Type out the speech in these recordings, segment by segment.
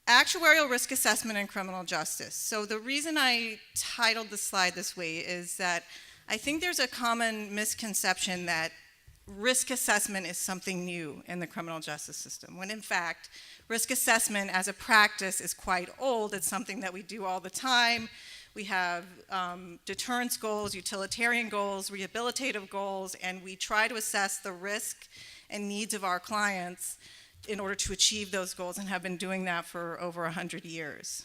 Actuarial risk assessment in criminal justice. So the reason I titled the slide this way is that I think there's a common misconception that risk assessment is something new in the criminal justice system, when in fact, risk assessment as a practice is quite old. It's something that we do all the time. We have deterrence goals, utilitarian goals, rehabilitative goals, and we try to assess the risk and needs of our clients in order to achieve those goals, and have been doing that for over 100 years.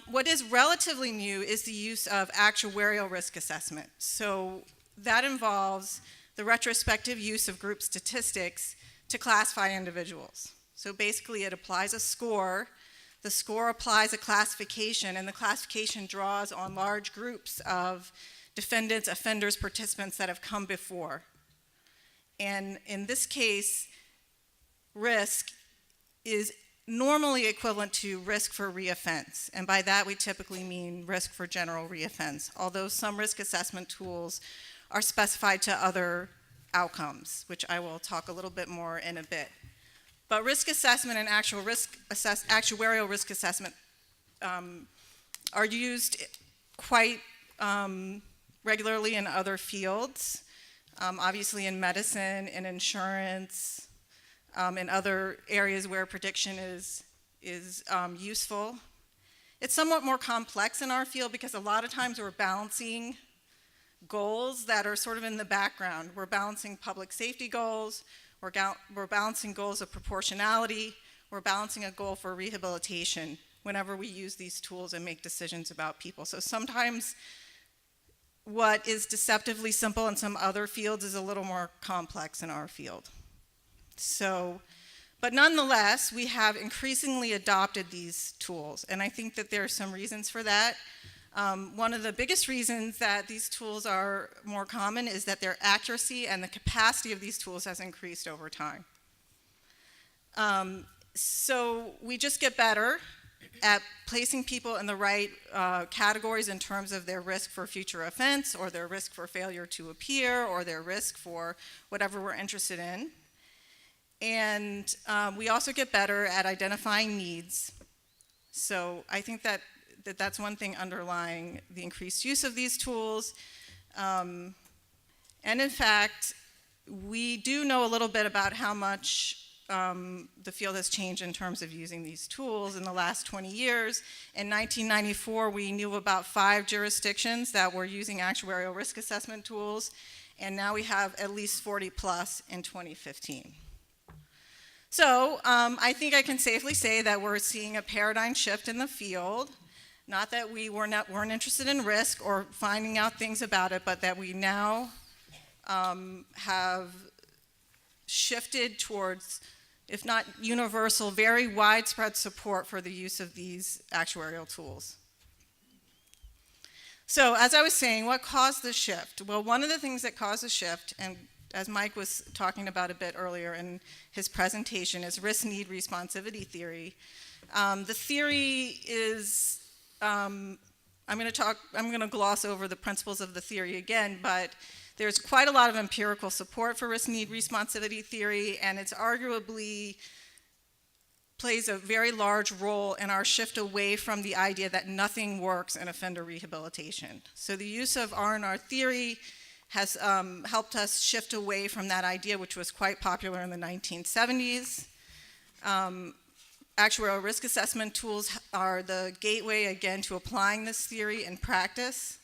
What is relatively new is the use of actuarial risk assessment. So that involves the retrospective use of group statistics to classify individuals. So basically it applies a score, the score applies a classification, and the classification draws on large groups of defendants, offenders, participants that have come before. And in this case, risk is normally equivalent to risk for reoffense, and by that we typically mean risk for general reoffense, although some risk assessment tools are specified to other outcomes, which I will talk a little bit more in a bit. But risk assessment and actuarial risk assessment are used quite regularly in other fields, obviously in medicine, in insurance, in other areas where prediction is useful. It's somewhat more complex in our field because a lot of times we're balancing goals that are sort of in the background. We're balancing public safety goals, we're balancing goals of proportionality, we're balancing a goal for rehabilitation whenever we use these tools and make decisions about people. So sometimes what is deceptively simple in some other fields is a little more complex in our field. So, but nonetheless, we have increasingly adopted these tools, and I think that there are some reasons for that. One of the biggest reasons that these tools are more common is that their accuracy and the capacity of these tools has increased over time. So we just get better at placing people in the right categories in terms of their risk for future offense, or their risk for failure to appear, or their risk for whatever we're interested in. And we also get better at identifying needs. So I think that's one thing underlying the increased use of these tools. And in fact, we do know a little bit about how much the field has changed in terms of using these tools in the last 20 years. In 1994, we knew about 5 jurisdictions that were using actuarial risk assessment tools, and now we have at least 40 plus in 2015. So I think I can safely say that we're seeing a paradigm shift in the field. Not that we weren't interested in risk or finding out things about it, but that we now have shifted towards, if not universal, very widespread support for the use of these actuarial tools. So as I was saying, what caused the shift? Well, one of the things that caused the shift, and as Mike was talking about a bit earlier in his presentation, is risk-need responsivity theory. The theory is, I'm going to gloss over the principles of the theory again, but there's quite a lot of empirical support for risk-need responsivity theory, and it's arguably plays a very large role in our shift away from the idea that nothing works in offender rehabilitation. So the use of R&R theory has helped us shift away from that idea, which was quite popular in the 1970s. Actuarial risk assessment tools are the gateway, again, to applying this theory in practice.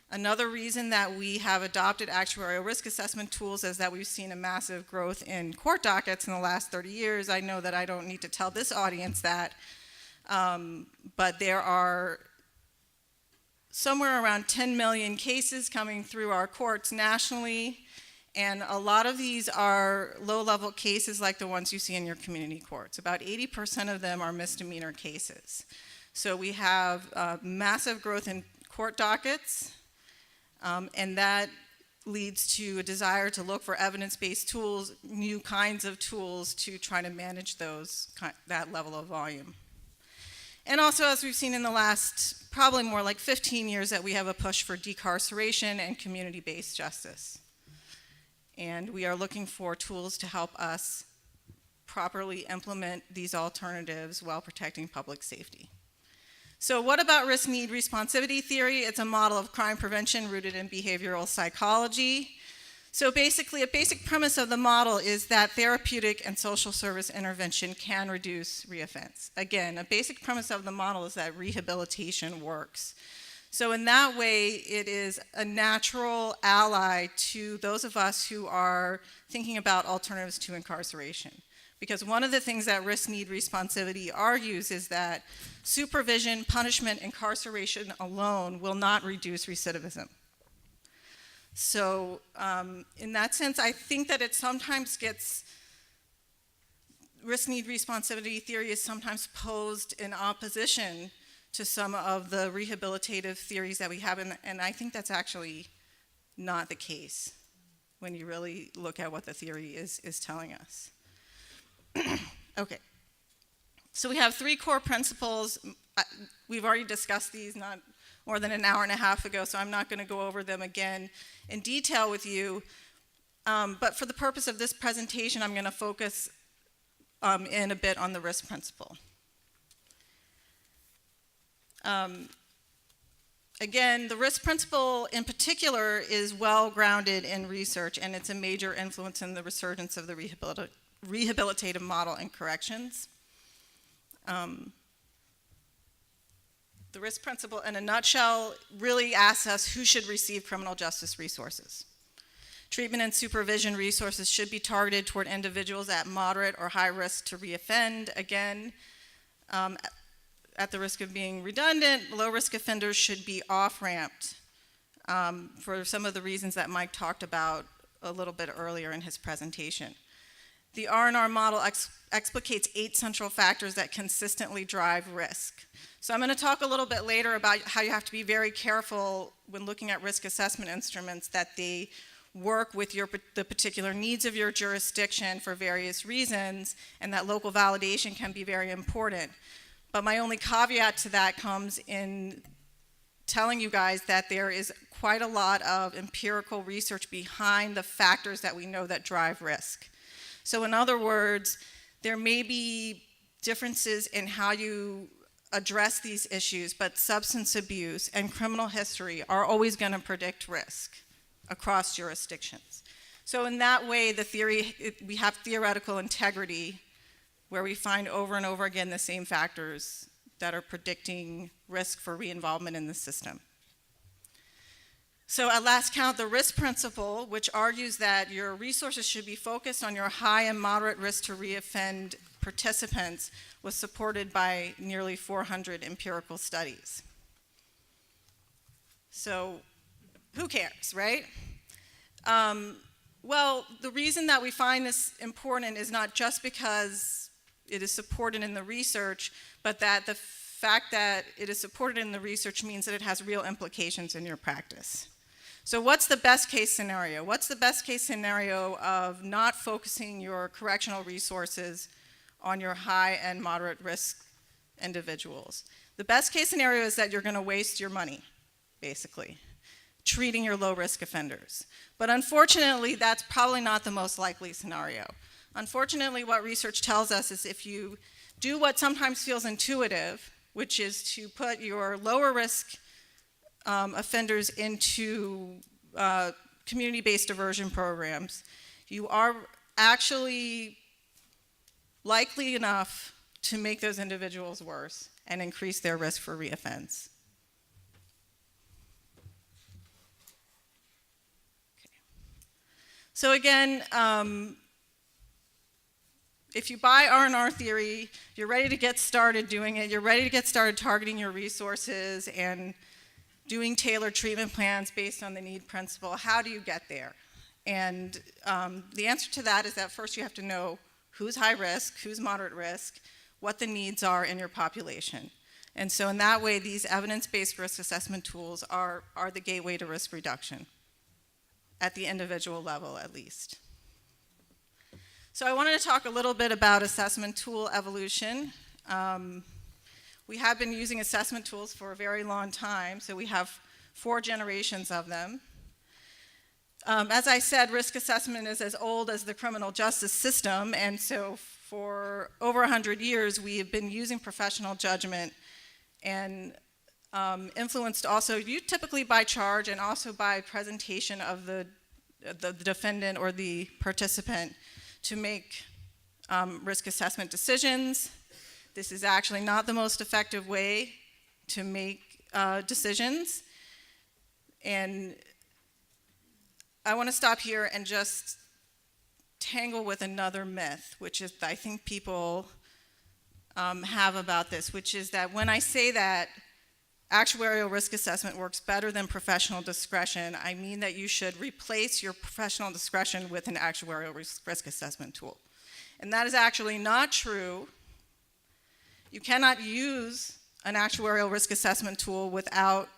Another reason that we have adopted actuarial risk assessment tools is that we've seen a massive growth in court dockets in the last 30 years. I know that I don't need to tell this audience that, but there are somewhere around 10 million cases coming through our courts nationally, and a lot of these are low-level cases like the ones you see in your community courts. About 80% of them are misdemeanor cases. So we have massive growth in court dockets, and that leads to a desire to look for evidence-based tools, new kinds of tools to try to manage that level of volume. And also, as we've seen in the last probably more like 15 years, that we have a push for decarceration and community-based justice. And we are looking for tools to help us properly implement these alternatives while protecting public safety. So what about risk-need responsivity theory? It's a model of crime prevention rooted in behavioral psychology. So basically, a basic premise of the model is that therapeutic and social service intervention can reduce reoffense. Again, a basic premise of the model is that rehabilitation works. So in that way, it is a natural ally to those of us who are thinking about alternatives to incarceration. Because one of the things that risk-need responsivity argues is that supervision, punishment, incarceration alone will not reduce recidivism. So in that sense, I think that it sometimes gets, risk-need responsivity theory is sometimes posed in opposition to some of the rehabilitative theories that we have, and I think that's actually not the case when you really look at what the theory is telling us. Okay, so we have 3 core principles. We've already discussed these not more than an hour and a half ago, so I'm not going to go over them again in detail with you. But for the purpose of this presentation, I'm going to focus in a bit on the risk principle. Again, the risk principle in particular is well grounded in research, and it's a major influence in the resurgence of the rehabilitative model in corrections. The risk principle, in a nutshell, really asks us who should receive criminal justice resources. Treatment and supervision resources should be targeted toward individuals at moderate or high risk to reoffend. Again, at the risk of being redundant, low-risk offenders should be off-ramped for some of the reasons that Mike talked about a little bit earlier in his presentation. The R&R model explicates 8 central factors that consistently drive risk. So I'm going to talk a little bit later about how you have to be very careful when looking at risk assessment instruments that they work with the particular needs of your jurisdiction for various reasons, and that local validation can be very important. But my only caveat to that comes in telling you guys that there is quite a lot of empirical research behind the factors that we know that drive risk. So in other words, there may be differences in how you address these issues, but substance abuse and criminal history are always going to predict risk across jurisdictions. So in that way, we have theoretical integrity where we find over and over again the same factors that are predicting risk for re-involvement in the system. So at last count, the risk principle, which argues that your resources should be focused on your high and moderate risk to reoffend participants, was supported by nearly 400 empirical studies. So who cares, right? Well, the reason that we find this important is not just because it is supported in the research, but that the fact that it is supported in the research means that it has real implications in your practice. So what's the best case scenario? What's the best case scenario of not focusing your correctional resources on your high and moderate risk individuals? The best case scenario is that you're going to waste your money, basically, treating your low risk offenders. But unfortunately, that's probably not the most likely scenario. Unfortunately, what research tells us is if you do what sometimes feels intuitive, which is to put your lower risk offenders into community-based diversion programs, you are actually likely enough to make those individuals worse and increase their risk for reoffense. Okay. So again, if you buy R&R theory, you're ready to get started doing it, you're ready to get started targeting your resources and doing tailored treatment plans based on the need principle. How do you get there? And the answer to that is that first you have to know who's high risk, who's moderate risk, what the needs are in your population. And so in that way, these evidence-based risk assessment tools are the gateway to risk reduction, at the individual level at least. So I wanted to talk a little bit about assessment tool evolution. We have been using assessment tools for a very long time, so we have 4 generations of them. As I said, risk assessment is as old as the criminal justice system, and so for over 100 years, we have been using professional judgment and influenced also, typically by charge and also by presentation of the defendant or the participant to make risk assessment decisions. This is actually not the most effective way to make decisions. And I want to stop here and just tangle with another myth, which is I think people have about this, which is that when I say that actuarial risk assessment works better than professional discretion, I mean that you should replace your professional discretion with an actuarial risk assessment tool. And that is actually not true. You cannot use an actuarial risk assessment tool without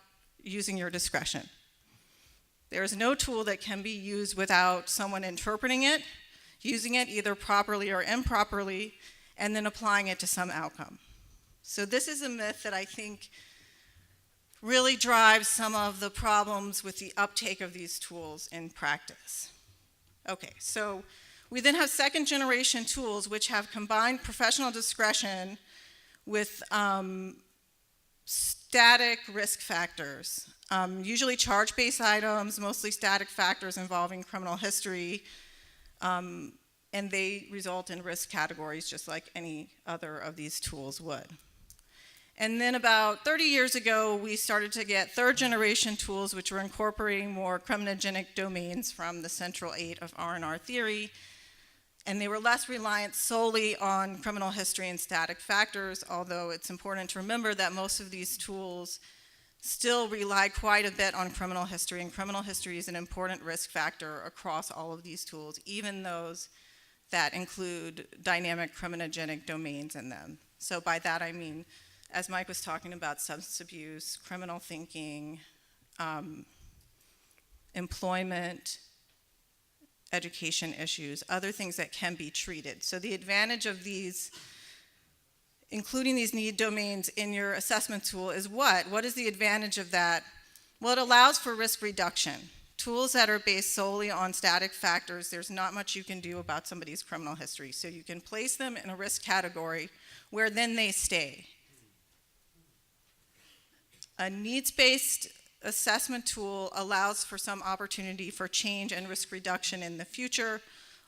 using your discretion. There is no tool that can be used without someone interpreting it, using it either properly or improperly, and then applying it to some outcome. So this is a myth that I think really drives some of the problems with the uptake of these tools in practice. Okay, so we then have second generation tools which have combined professional discretion with static risk factors, usually charge-based items, mostly static factors involving criminal history, and they result in risk categories just like any other of these tools would. And then about 30 years ago, we started to get third generation tools which were incorporating more criminogenic domains from the central 8 of R&R theory, and they were less reliant solely on criminal history and static factors, although it's important to remember that most of these tools still rely quite a bit on criminal history, and criminal history is an important risk factor across all of these tools, even those that include dynamic criminogenic domains in them. So by that I mean, as Mike was talking about, substance abuse, criminal thinking, employment, education issues, other things that can be treated. So the advantage of these, including these need domains in your assessment tool, is what? What is the advantage of that? Well, it allows for risk reduction. Tools that are based solely on static factors, there's not much you can do about somebody's criminal history. So you can place them in a risk category where then they stay. A needs-based assessment tool allows for some opportunity for change and risk reduction in the future,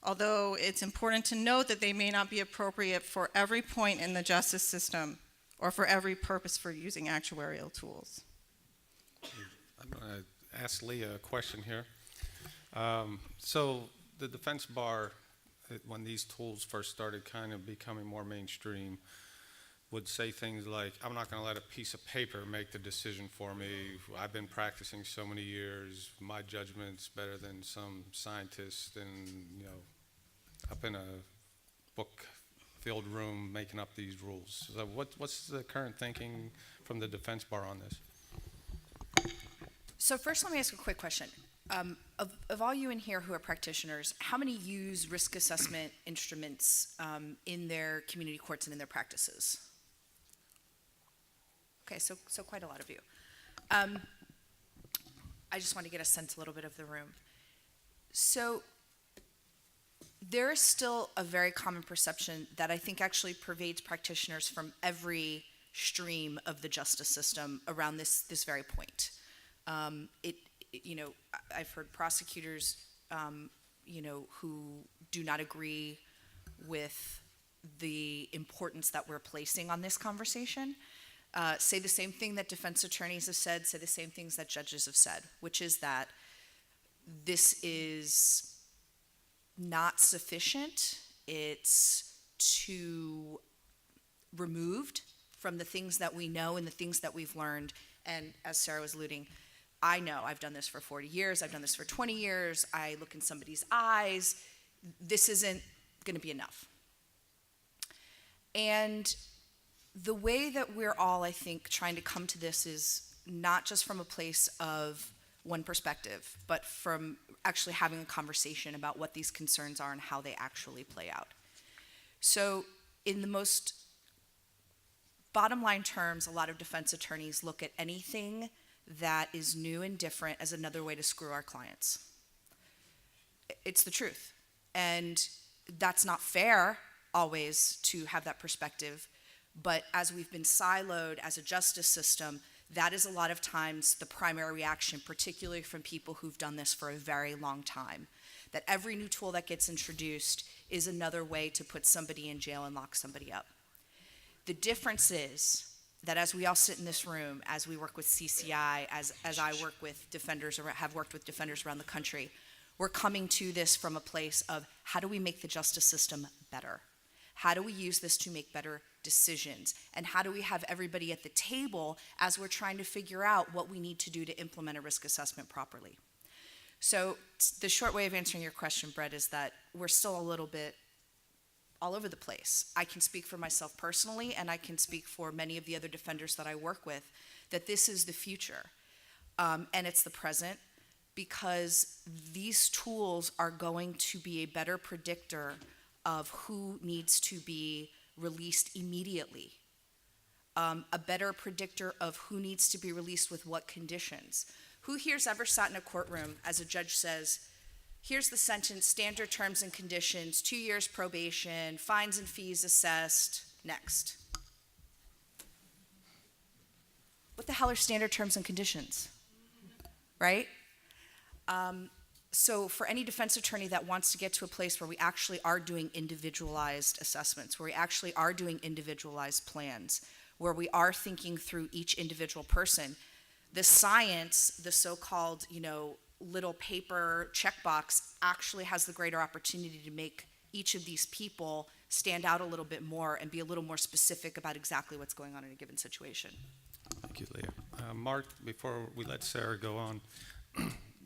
although it's important to note that they may not be appropriate for every point in the justice system or for every purpose for using actuarial tools. I'm going to ask Leah a question here. So the defense bar, when these tools first started kind of becoming more mainstream, would say things like, I'm not going to let a piece of paper make the decision for me. I've been practicing so many years. My judgment's better than some scientist and, you know, up in a book-filled room making up these rules. So what's the current thinking from the defense bar on this? So first, let me ask a quick question. Of all you in here who are practitioners, how many use risk assessment instruments in their community courts and in their practices? Okay, so quite a lot of you. I just want to get a sense a little bit of the room. So there is still a very common perception that I think actually pervades practitioners from every stream of the justice system around this very point. You know, I've heard prosecutors, you know, who do not agree with the importance that we're placing on this conversation, say the same thing that defense attorneys have said, say the same things that judges have said, which is that this is not sufficient. It's too removed from the things that we know and the things that we've learned. And as Sarah was alluding, I know I've done this for 40 years, I've done this for 20 years, I look in somebody's eyes, this isn't going to be enough. And the way that we're all, I think, trying to come to this is not just from a place of one perspective, but from actually having a conversation about what these concerns are and how they actually play out. So in the most bottom line terms, a lot of defense attorneys look at anything that is new and different as another way to screw our clients. It's the truth. And that's not fair always to have that perspective. But as we've been siloed as a justice system, that is a lot of times the primary reaction, particularly from people who've done this for a very long time. That every new tool that gets introduced is another way to put somebody in jail and lock somebody up. The difference is that as we all sit in this room, as we work with CCI, as I work with defenders or have worked with defenders around the country, we're coming to this from a place of how do we make the justice system better? How do we use this to make better decisions? And how do we have everybody at the table as we're trying to figure out what we need to do to implement a risk assessment properly? So the short way of answering your question, Brett, is that we're still a little bit all over the place. I can speak for myself personally, and I can speak for many of the other defenders that I work with, that this is the future, and it's the present, because these tools are going to be a better predictor of who needs to be released immediately, a better predictor of who needs to be released with what conditions. Who here's ever sat in a courtroom as a judge says, here's the sentence, standard terms and conditions, 2 years probation, fines and fees assessed, next. What the hell are standard terms and conditions, right? So for any defense attorney that wants to get to a place where we actually are doing individualized assessments, where we actually are doing individualized plans, where we are thinking through each individual person, the science, the so-called, little paper checkbox actually has the greater opportunity to make each of these people stand out a little bit more and be a little more specific about exactly what's going on in a given situation. Thank you, Leah. Mark, before we let Sarah go on,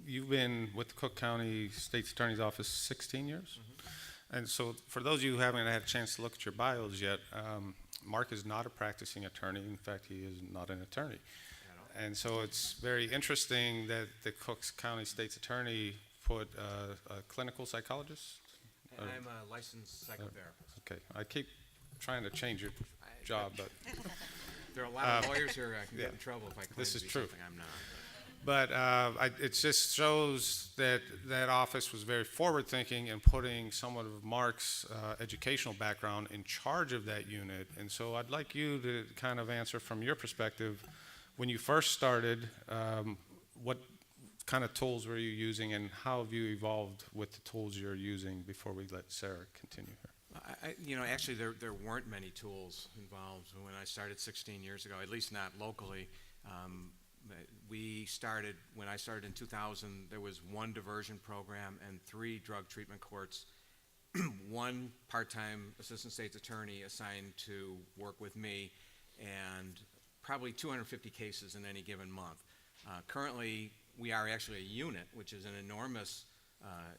you've been with the Cook County State's Attorney's Office 16 years? Mm-hmm. And so for those of you who haven't had a chance to look at your bios yet, Mark is not a practicing attorney. In fact, he is not an attorney. And so it's very interesting that the Cook County State's Attorney put a clinical psychologist? I'm a licensed psychotherapist. Okay, I keep trying to change your job, but there are a lot of lawyers here I can get in trouble if I claim this to is be true. something I'm not. But it just shows that that office was very forward-thinking in putting someone of Mark's educational background in charge of that unit. And so I'd like you to kind of answer from your perspective, when you first started, what kind of tools were you using, and how have you evolved with the tools you're using before we let Sarah continue here? Actually, there weren't many tools involved when I started 16 years ago, at least not locally. When I started in 2000, there was one diversion program and 3 drug treatment courts, one part-time assistant state's attorney assigned to work with me, and probably 250 cases in any given month. Currently, we are actually a unit, which is an enormous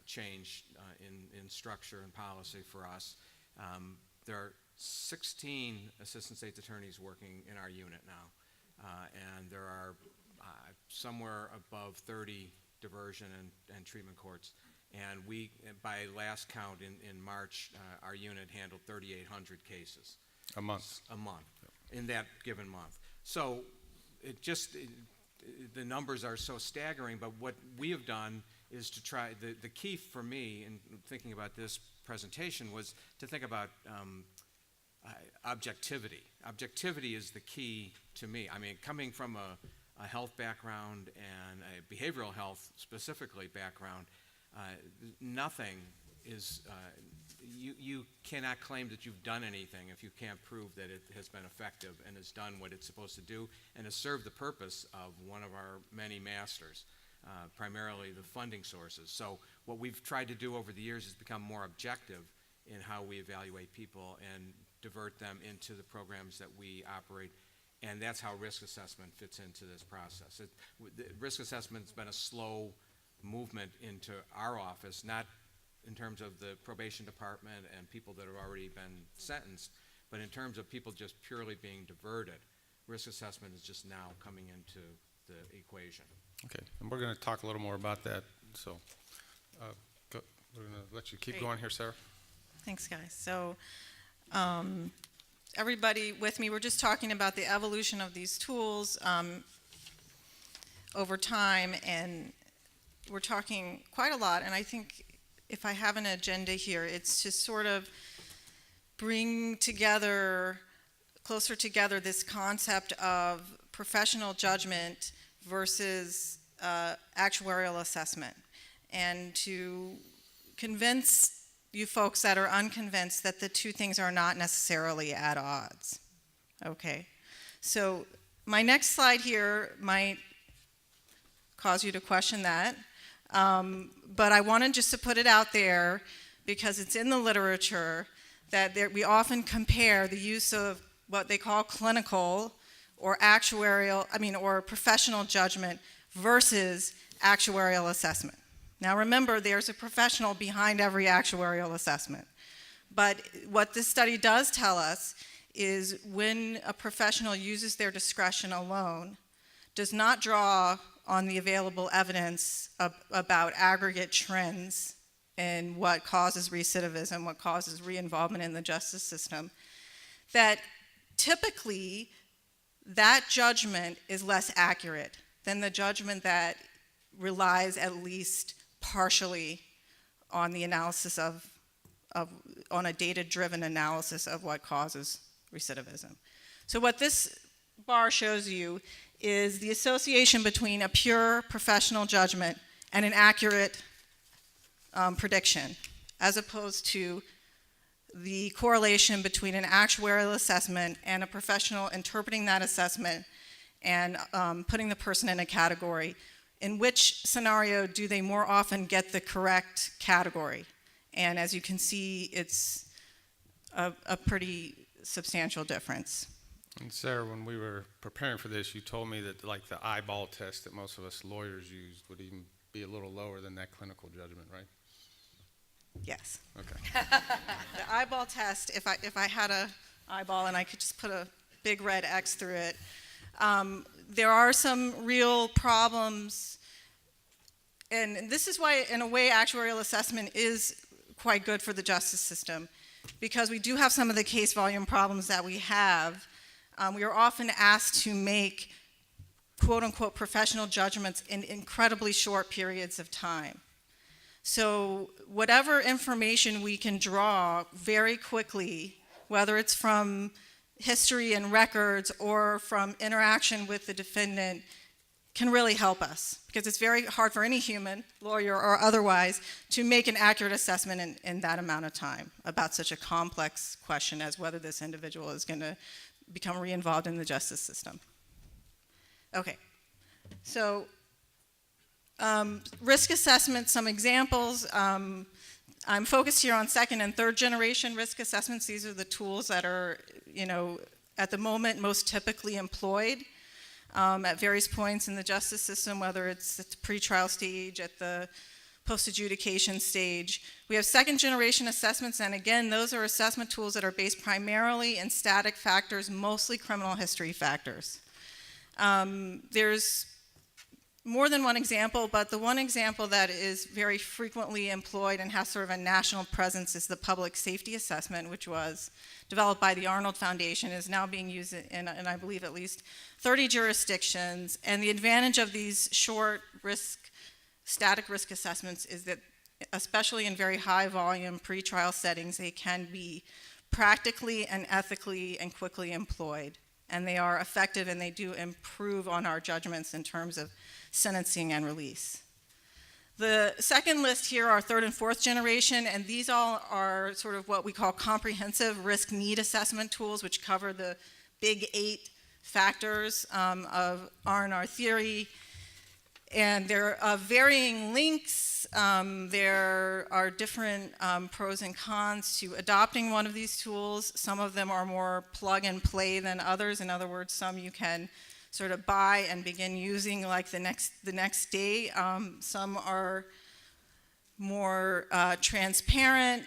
change in structure and policy for us. There are 16 assistant state's attorneys working in our unit now, and there are somewhere above 30 diversion and treatment courts. And we, by last count in March, our unit handled 3,800 cases. A month. A month, in that given month. So the numbers are so staggering, but what we have done is to try, the key for me in thinking about this presentation was to think about objectivity. Objectivity is the key to me. I mean, coming from a health background and a behavioral health specifically background, nothing is, you cannot claim that you've done anything if you can't prove that it has been effective and has done what it's supposed to do and has served the purpose of one of our many masters, primarily the funding sources. So what we've tried to do over the years is become more objective in how we evaluate people and divert them into the programs that we operate. And that's how risk assessment fits into this process. Risk assessment has been a slow movement into our office, not in terms of the probation department and people that have already been sentenced, but in terms of people just purely being diverted. Risk assessment is just now coming into the equation. Okay, and we're going to talk a little more about that. So we're going to let you keep going here, Sarah. Thanks, guys. So everybody with me, we're just talking about the evolution of these tools over time, and we're talking quite a lot. And I think if I have an agenda here, it's to sort of bring together, closer together, this concept of professional judgment versus actuarial assessment, and to convince you folks that are unconvinced that the two things are not necessarily at odds. Okay, so my next slide here might cause you to question that, but I wanted just to put it out there because it's in the literature that we often compare the use of what they call clinical or actuarial, or professional judgment versus actuarial assessment. Now remember, there's a professional behind every actuarial assessment. But what this study does tell us is when a professional uses their discretion alone, does not draw on the available evidence about aggregate trends in what causes recidivism, what causes re-involvement in the justice system, that typically that judgment is less accurate than the judgment that relies at least partially on the analysis on a data-driven analysis of what causes recidivism. So what this bar shows you is the association between a pure professional judgment and an accurate prediction, as opposed to the correlation between an actuarial assessment and a professional interpreting that assessment and putting the person in a category. In which scenario do they more often get the correct category? And as you can see, it's a pretty substantial difference. And Sarah, when we were preparing for this, you told me that like the eyeball test that most of us lawyers use would even be a little lower than that clinical judgment, right? Yes. Okay. The eyeball test, if I had an eyeball and I could just put a big red X through it, there are some real problems, and this is why, in a way, actuarial assessment is quite good for the justice system, because we do have some of the case volume problems that we have. We are often asked to make quote-unquote professional judgments in incredibly short periods of time. So whatever information we can draw very quickly, whether it's from history and records or from interaction with the defendant, can really help us, because it's very hard for any human, lawyer or otherwise, to make an accurate assessment in that amount of time about such a complex question as whether this individual is going to become re-involved in the justice system. Okay, so risk assessment, some examples. I'm focused here on second and third generation risk assessments. These are the tools that are, at the moment most typically employed at various points in the justice system, whether it's at the pretrial stage, at the post-adjudication stage. We have second generation assessments, and again, those are assessment tools that are based primarily in static factors, mostly criminal history factors. There's more than one example, but the one example that is very frequently employed and has sort of a national presence is the public safety assessment, which was developed by the Arnold Foundation, is now being used in I believe, at least 30 jurisdictions. And the advantage of these short static risk assessments is that, especially in very high volume pretrial settings, they can be practically and ethically and quickly employed. And they are effective, and they do improve on our judgments in terms of sentencing and release. The second list here are third and fourth generation, and these all are sort of what we call comprehensive risk need assessment tools, which cover the big 8 factors of R&R theory. And there are varying lengths. There are different pros and cons to adopting one of these tools. Some of them are more plug and play than others. In other words, some you can sort of buy and begin using like the next day. Some are more transparent.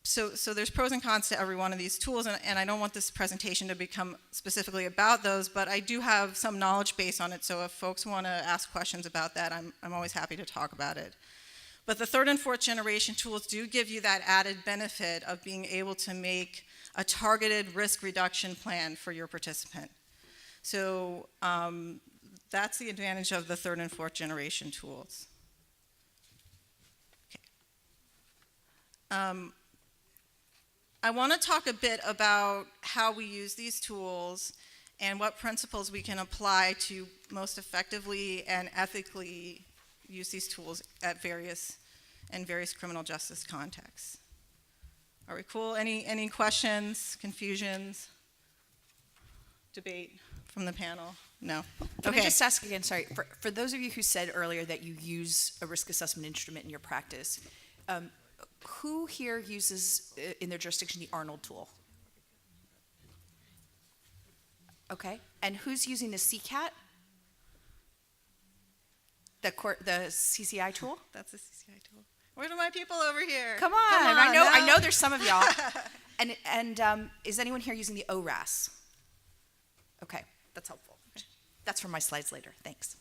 So there's pros and cons to every one of these tools, and I don't want this presentation to become specifically about those, but I do have some knowledge base on it, so if folks want to ask questions about that, I'm always happy to talk about it. But the third and fourth generation tools do give you that added benefit of being able to make a targeted risk reduction plan for your participant. So that's the advantage of the third and fourth generation tools. Okay. I want to talk a bit about how we use these tools and what principles we can apply to most effectively and ethically use these tools at various criminal justice contexts. Are we cool? Any questions, confusions, debate from the panel? No. Can I just ask again, sorry, for those of you who said earlier that you use a risk assessment instrument in your practice, who here uses in their jurisdiction the Arnold tool? Okay, and who's using the CCAT? The CCI tool? That's the CCI tool. Where are my people over here? Come on. I know there's some of y'all. and is anyone here using the ORAS? Okay, that's helpful. That's for my slides later. Thanks.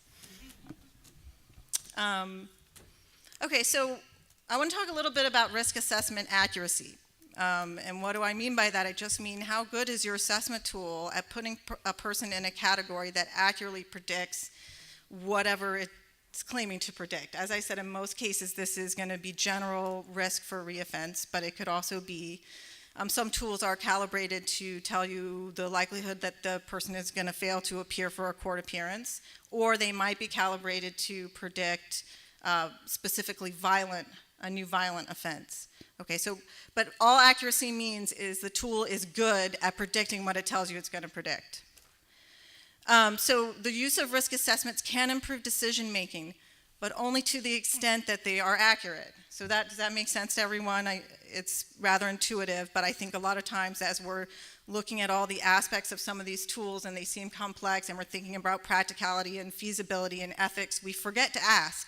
Okay, so I want to talk a little bit about risk assessment accuracy. And what do I mean by that? I just mean how good is your assessment tool at putting a person in a category that accurately predicts whatever it's claiming to predict. As I said, in most cases, this is going to be general risk for reoffense, but it could also be some tools are calibrated to tell you the likelihood that the person is going to fail to appear for a court appearance, or they might be calibrated to predict specifically a new violent offense. Okay, but all accuracy means is the tool is good at predicting what it tells you it's going to predict. So the use of risk assessments can improve decision making, but only to the extent that they are accurate. So does that make sense to everyone? It's rather intuitive, but I think a lot of times as we're looking at all the aspects of some of these tools and they seem complex and we're thinking about practicality and feasibility and ethics, we forget to ask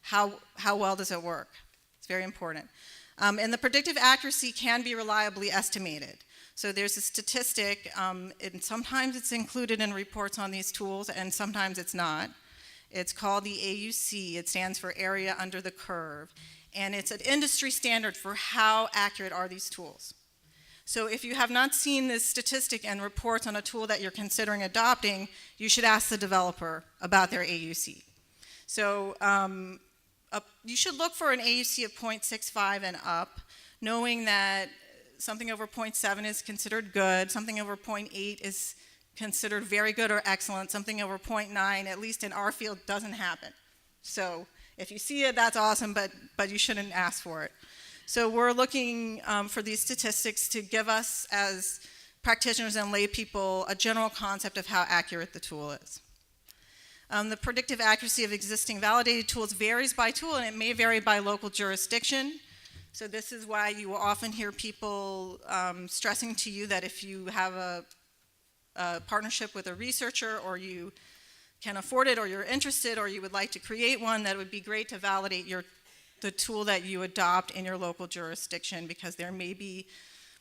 how well does it work? It's very important. And the predictive accuracy can be reliably estimated. So there's a statistic, and sometimes it's included in reports on these tools and sometimes it's not. It's called the AUC. It stands for Area Under the Curve. And it's an industry standard for how accurate are these tools. So if you have not seen this statistic and reports on a tool that you're considering adopting, you should ask the developer about their AUC. So you should look for an AUC of 0.65 and up, knowing that something over 0.7 is considered good, something over 0.8 is considered very good or excellent, something over 0.9, at least in our field, doesn't happen. So if you see it, that's awesome, but you shouldn't ask for it. So we're looking for these statistics to give us, as practitioners and lay people, a general concept of how accurate the tool is. The predictive accuracy of existing validated tools varies by tool, and it may vary by local jurisdiction. So this is why you will often hear people stressing to you that if you have a partnership with a researcher, or you can afford it, or you're interested, or you would like to create one, that it would be great to validate the tool that you adopt in your local jurisdiction, because there may be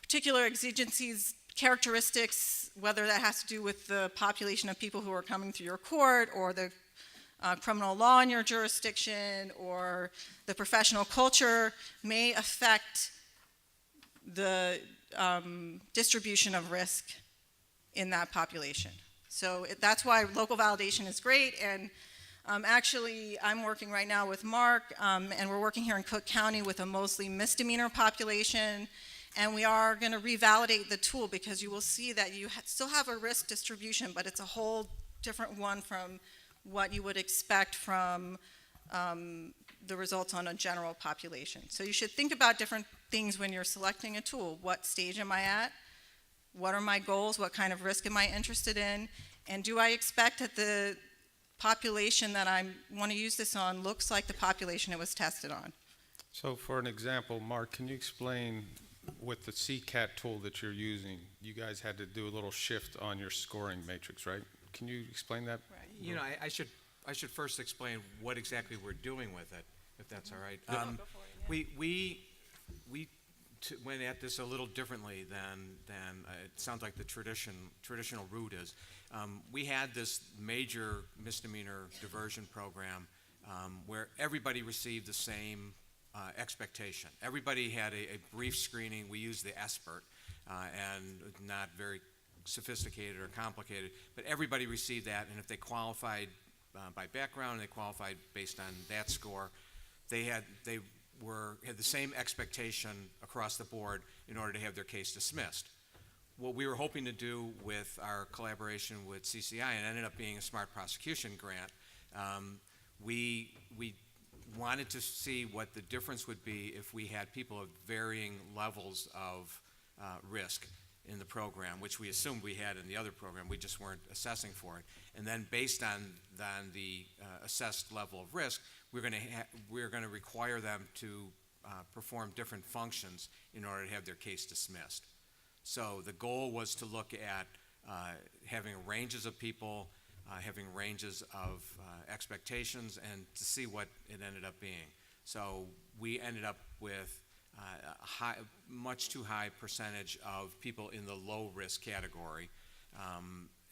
particular exigencies, characteristics, whether that has to do with the population of people who are coming through your court, or the criminal law in your jurisdiction, or the professional culture, may affect the distribution of risk in that population. So that's why local validation is great. And actually, I'm working right now with Mark, and we're working here in Cook County with a mostly misdemeanor population. And we are going to revalidate the tool, because you will see that you still have a risk distribution, but it's a whole different one from what you would expect from the results on a general population. So you should think about different things when you're selecting a tool. What stage am I at? What are my goals? What kind of risk am I interested in? And do I expect that the population that I want to use this on looks like the population it was tested on? So for an example, Mark, can you explain with the CCAT tool that you're using, you guys had to do a little shift on your scoring matrix, right? Can you explain that? Right. You know, I should first explain what exactly we're doing with it, if that's all right. Go for it, yeah. We went at this a little differently than it sounds like the traditional route is. We had this major misdemeanor diversion program where everybody received the same expectation. Everybody had a brief screening. We used the SBIRT, and not very sophisticated or complicated, but everybody received that, and if they qualified by background and they qualified based on that score, had the same expectation across the board in order to have their case dismissed. What we were hoping to do with our collaboration with CCI, and ended up being a smart prosecution grant, we wanted to see what the difference would be if we had people of varying levels of risk in the program, which we assumed we had in the other program. We just weren't assessing for it. And then based on the assessed level of risk, we're going to require them to perform different functions in order to have their case dismissed. So the goal was to look at having ranges of people, having ranges of expectations, and to see what it ended up being. So we ended up with a much too high percentage of people in the low risk category.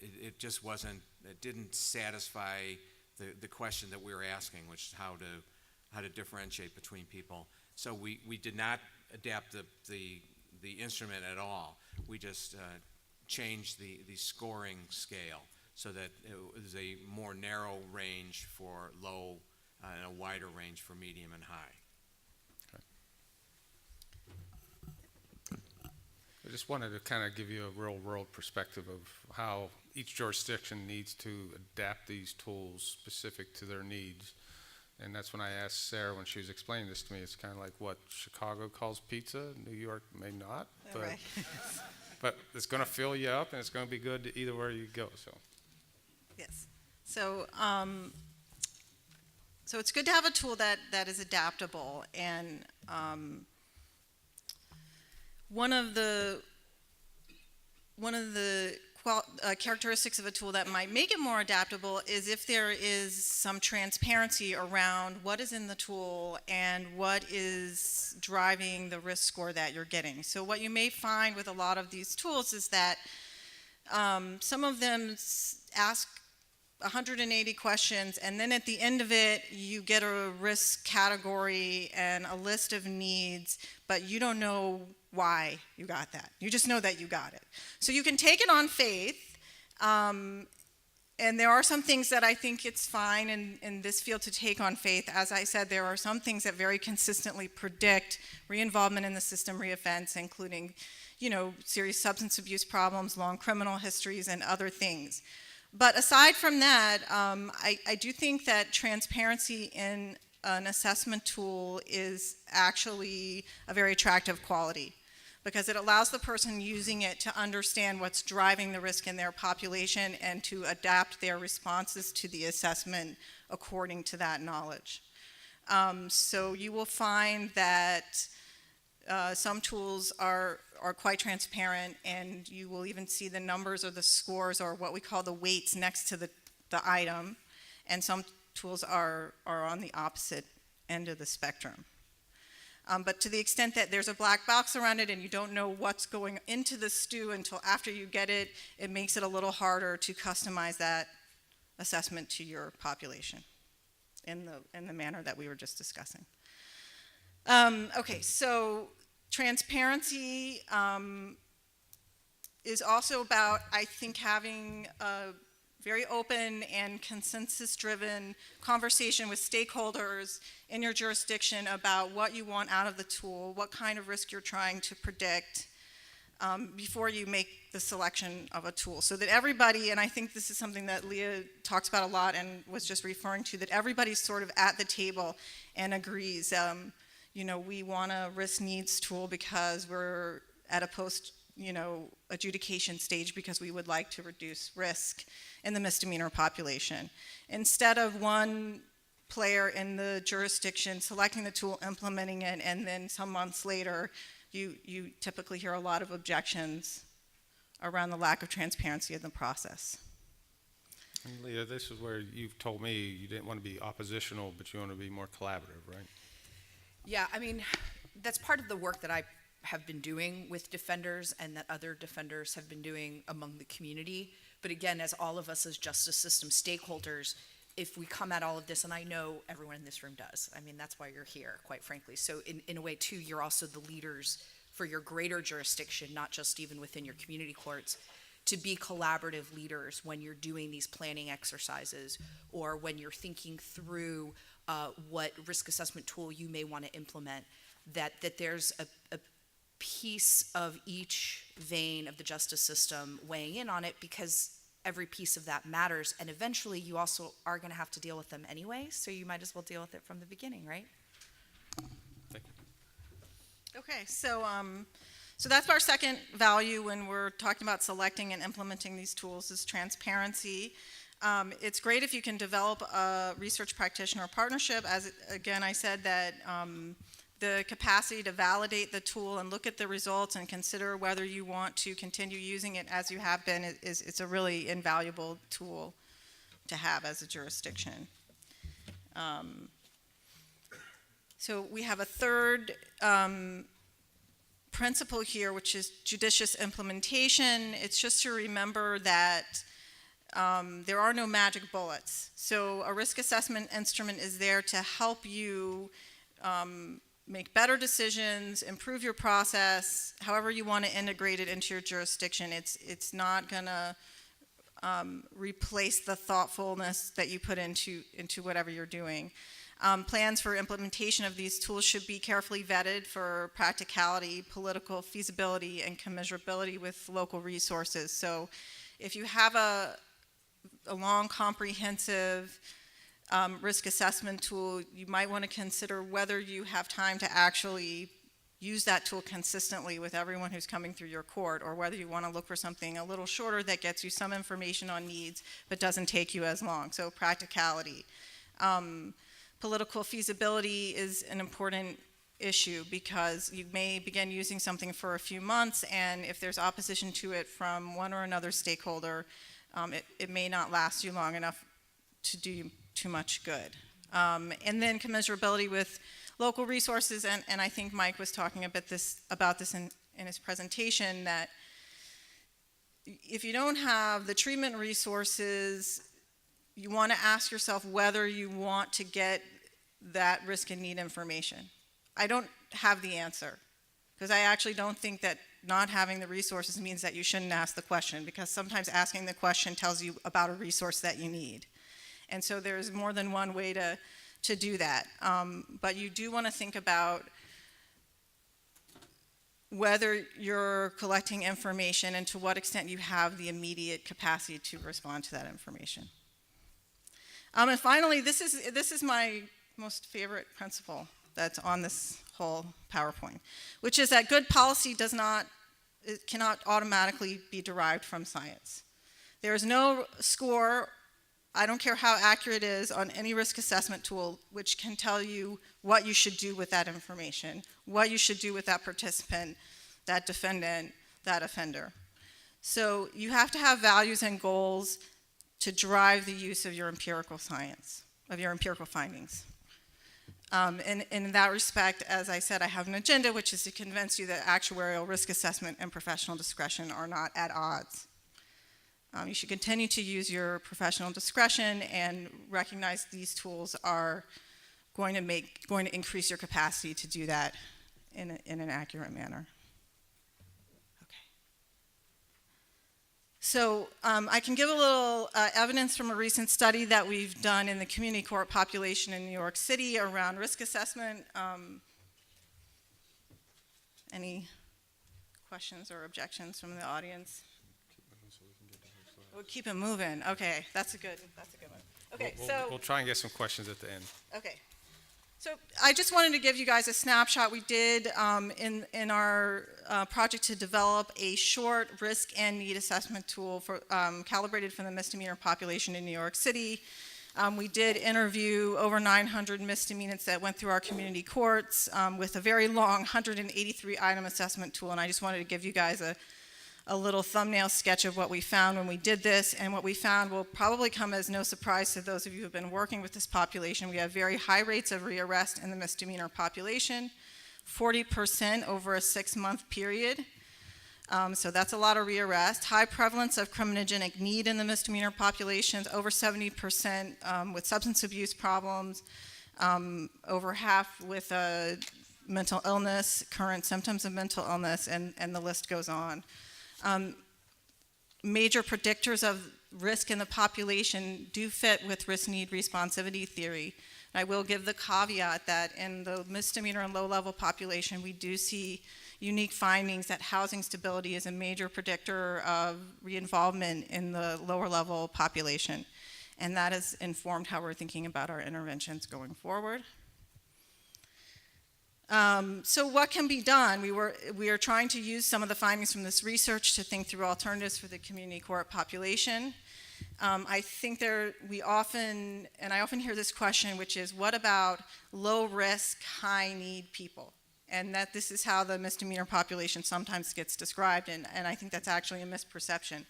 It just wasn't, it didn't satisfy the question that we were asking, which is how to differentiate between people. So we did not adapt the instrument at all. We just changed the scoring scale so that it was a more narrow range for low and a wider range for medium and high. I just wanted to kind of give you a real world perspective of how each jurisdiction needs to adapt these tools specific to their needs. And that's when I asked Sarah when she was explaining this to me, it's kind of like what Chicago calls pizza, New York may not, but, Right. but it's going to fill you up and it's going to be good either where you go. So. Yes. So, so it's good to have a tool that is adaptable, and one of the characteristics of a tool that might make it more adaptable is if there is some transparency around what is in the tool and what is driving the risk score that you're getting. So what you may find with a lot of these tools is that some of them ask 180 questions, and then at the end of it, you get a risk category and a list of needs, but you don't know why you got that. You just know that you got it. So you can take it on faith, and there are some things that I think it's fine in this field to take on faith. As I said, there are some things that very consistently predict re-involvement in the system, reoffense, including, serious substance abuse problems, long criminal histories, and other things. But aside from that, I do think that transparency in an assessment tool is actually a very attractive quality, because it allows the person using it to understand what's driving the risk in their population and to adapt their responses to the assessment according to that knowledge. So you will find that some tools are quite transparent, and you will even see the numbers or the scores or what we call the weights next to the item, and some tools are on the opposite end of the spectrum. But to the extent that there's a black box around it and you don't know what's going into the stew until after you get it, it makes it a little harder to customize that assessment to your population in the manner that we were just discussing. Okay, so transparency is also about, I think, having a very open and consensus-driven conversation with stakeholders in your jurisdiction about what you want out of the tool, what kind of risk you're trying to predict before you make the selection of a tool. So that everybody, and I think this is something that Leah talks about a lot and was just referring to, that everybody's sort of at the table and agrees. We want a risk needs tool because we're at a adjudication stage because we would like to reduce risk in the misdemeanor population. Instead of one player in the jurisdiction selecting the tool, implementing it, and then some months later, you typically hear a lot of objections around the lack of transparency in the process. And Leah, this is where you've told me you didn't want to be oppositional, but you want to be more collaborative, right? Yeah, I mean, that's part of the work that I have been doing with defenders and that other defenders have been doing among the community. But again, as all of us as justice system stakeholders, if we come at all of this, and I know everyone in this room does, I mean, that's why you're here, quite frankly. So in a way, too, you're also the leaders for your greater jurisdiction, not just even within your community courts, to be collaborative leaders when you're doing these planning exercises or when you're thinking through what risk assessment tool you may want to implement, that there's a piece of each vein of the justice system weighing in on it, because every piece of that matters, and eventually you also are going to have to deal with them anyway, so you might as well deal with it from the beginning, right? Thank you. Okay, so that's our second value when we're talking about selecting and implementing these tools, is transparency. It's great if you can develop a research practitioner partnership. As again, I said that the capacity to validate the tool and look at the results and consider whether you want to continue using it as you have been it's a really invaluable tool to have as a jurisdiction. So we have a third principle here, which is judicious implementation. It's just to remember that there are no magic bullets. So a risk assessment instrument is there to help you make better decisions, improve your process, however you want to integrate it into your jurisdiction. It's not going to replace the thoughtfulness that you put into whatever you're doing. Plans for implementation of these tools should be carefully vetted for practicality, political feasibility, and commensurability with local resources. So if you have a long, comprehensive risk assessment tool, you might want to consider whether you have time to actually use that tool consistently with everyone who's coming through your court, or whether you want to look for something a little shorter that gets you some information on needs but doesn't take you as long. So practicality. Political feasibility is an important issue, because you may begin using something for a few months, and if there's opposition to it from one or another stakeholder, it may not last you long enough to do too much good. And then commensurability with local resources, and I think Mike was talking about this in his presentation, that if you don't have the treatment resources, you want to ask yourself whether you want to get that risk and need information. I don't have the answer, because I actually don't think that not having the resources means that you shouldn't ask the question, because sometimes asking the question tells you about a resource that you need. And so there's more than one way to do that. But you do want to think about whether you're collecting information and to what extent you have the immediate capacity to respond to that information. And finally, this is my most favorite principle that's on this whole PowerPoint, which is that good policy cannot automatically be derived from science. There is no score, I don't care how accurate it is, on any risk assessment tool which can tell you what you should do with that information, what you should do with that participant, that defendant, that offender. So you have to have values and goals to drive the use of your empirical science, of your empirical findings. And in that respect, as I said, I have an agenda, which is to convince you that actuarial risk assessment and professional discretion are not at odds. You should continue to use your professional discretion and recognize these tools are going to increase your capacity to do that in an accurate manner. So I can give a little evidence from a recent study that we've done in the community court population in New York City around risk assessment. Any questions or objections from the audience? We'll keep it moving. Okay, that's a good one. Okay, We'll try and get some questions at the end. Okay. So I just wanted to give you guys a snapshot. We did in our project to develop a short risk and need assessment tool for calibrated for the misdemeanor population in New York City. We did interview over 900 misdemeanors that went through our community courts with a very long 183 item assessment tool, and I just wanted to give you guys a little thumbnail sketch of what we found when we did this, and what we found will probably come as no surprise to those of you who have been working with this population. We have very high rates of rearrest in the misdemeanor population, 40% over a 6-month period. So that's a lot of rearrest. High prevalence of criminogenic need in the misdemeanor populations, over 70% with substance abuse problems, over half with mental illness, current symptoms of mental illness, and the list goes on. Major predictors of risk in the population do fit with risk-need responsivity theory. I will give the caveat that in the misdemeanor and low-level population, we do see unique findings that housing stability is a major predictor of re-involvement in the lower-level population. And that has informed how we're thinking about our interventions going forward. So what can be done? We are trying to use some of the findings from this research to think through alternatives for the community court population. I think I often hear this question, which is, what about low-risk, high-need people? And that this is how the misdemeanor population sometimes gets described, and I think that's actually a misperception.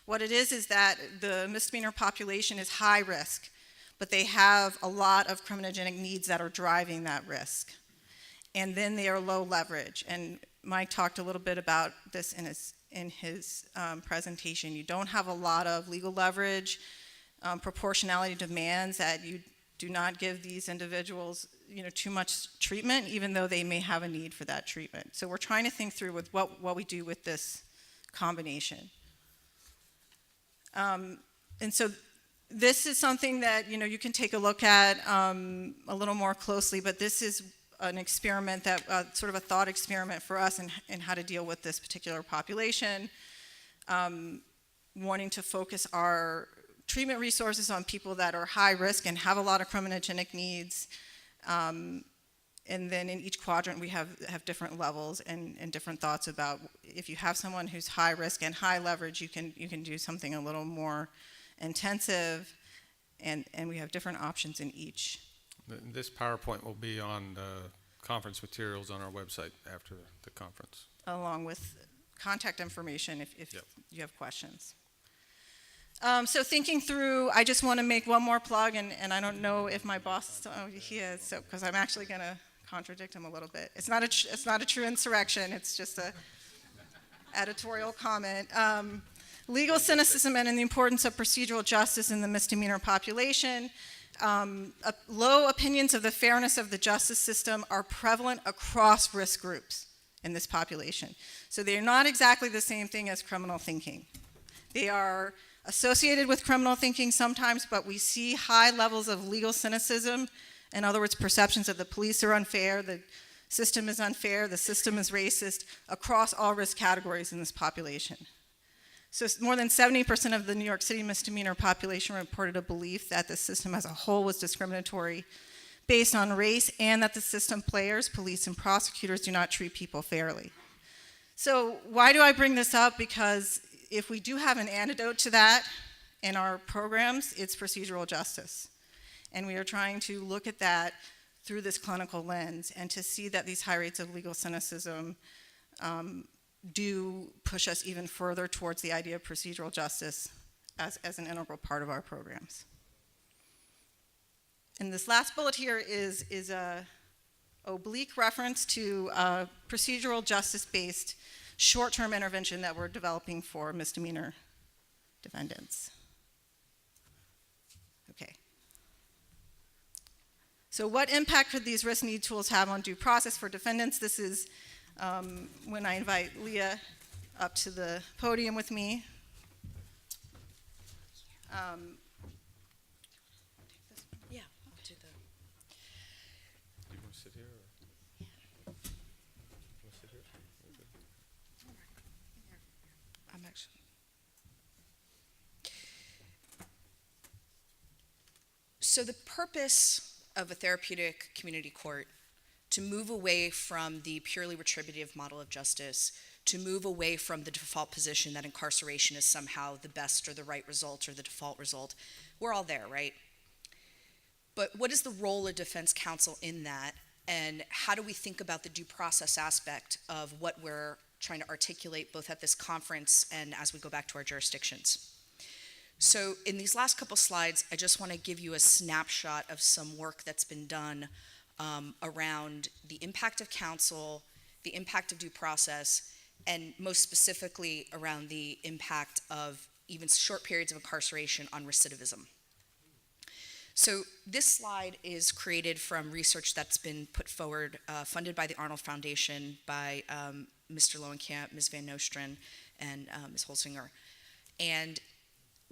What it is that the misdemeanor population is high risk, but they have a lot of criminogenic needs that are driving that risk. And then they are low leverage. And Mike talked a little bit about this in his presentation. You don't have a lot of legal leverage, proportionality demands that you do not give these individuals, too much treatment, even though they may have a need for that treatment. So we're trying to think through with what we do with this combination. And so this is something that you can take a look at a little more closely, but this is an experiment that sort of a thought experiment for us in how to deal with this particular population, wanting to focus our treatment resources on people that are high risk and have a lot of criminogenic needs, and then in each quadrant we have different levels and different thoughts about if you have someone who's high risk and high leverage, you can do something a little more intensive, and we have different options in each. This PowerPoint will be on the conference materials on our website after the conference. Along with contact information if Yep. you have questions. So thinking through, I just want to make one more plug, and I don't know if my boss, he is, so because I'm actually going to contradict him a little bit. It's not a true insurrection, it's just a editorial comment. Legal cynicism and the importance of procedural justice in the misdemeanor population. Low opinions of the fairness of the justice system are prevalent across risk groups in this population. So they're not exactly the same thing as criminal thinking. They are associated with criminal thinking sometimes, but we see high levels of legal cynicism. In other words, perceptions that the police are unfair, the system is unfair, the system is racist, across all risk categories in this population. So more than 70% of the New York City misdemeanor population reported a belief that the system as a whole was discriminatory based on race, and that the system players, police and prosecutors, do not treat people fairly. So why do I bring this up? Because if we do have an antidote to that in our programs, it's procedural justice. And we are trying to look at that through this clinical lens and to see that these high rates of legal cynicism do push us even further towards the idea of procedural justice as an integral part of our programs. And this last bullet here is a oblique reference to procedural justice-based short-term intervention that we're developing for misdemeanor defendants. Okay. So what impact could these risk need tools have on due process for defendants? This is when I invite Leah up to the podium with me. Yeah, I'll do the. Do you want to sit here? Or? You want to sit here? I'm actually. So the purpose of a therapeutic community court, to move away from the purely retributive model of justice, to move away from the default position that incarceration is somehow the best or the right result or the default result. We're all there, right? But what is the role of defense counsel in that, and how do we think about the due process aspect of what we're trying to articulate both at this conference and as we go back to our jurisdictions? So in these last couple slides, I just want to give you a snapshot of some work that's been done around the impact of counsel, the impact of due process, and most specifically around the impact of even short periods of incarceration on recidivism. So this slide is created from research that's been put forward, funded by the Arnold Foundation, by Mr. Lowenkamp, Ms. Van Nostren, and Ms. Holzinger. And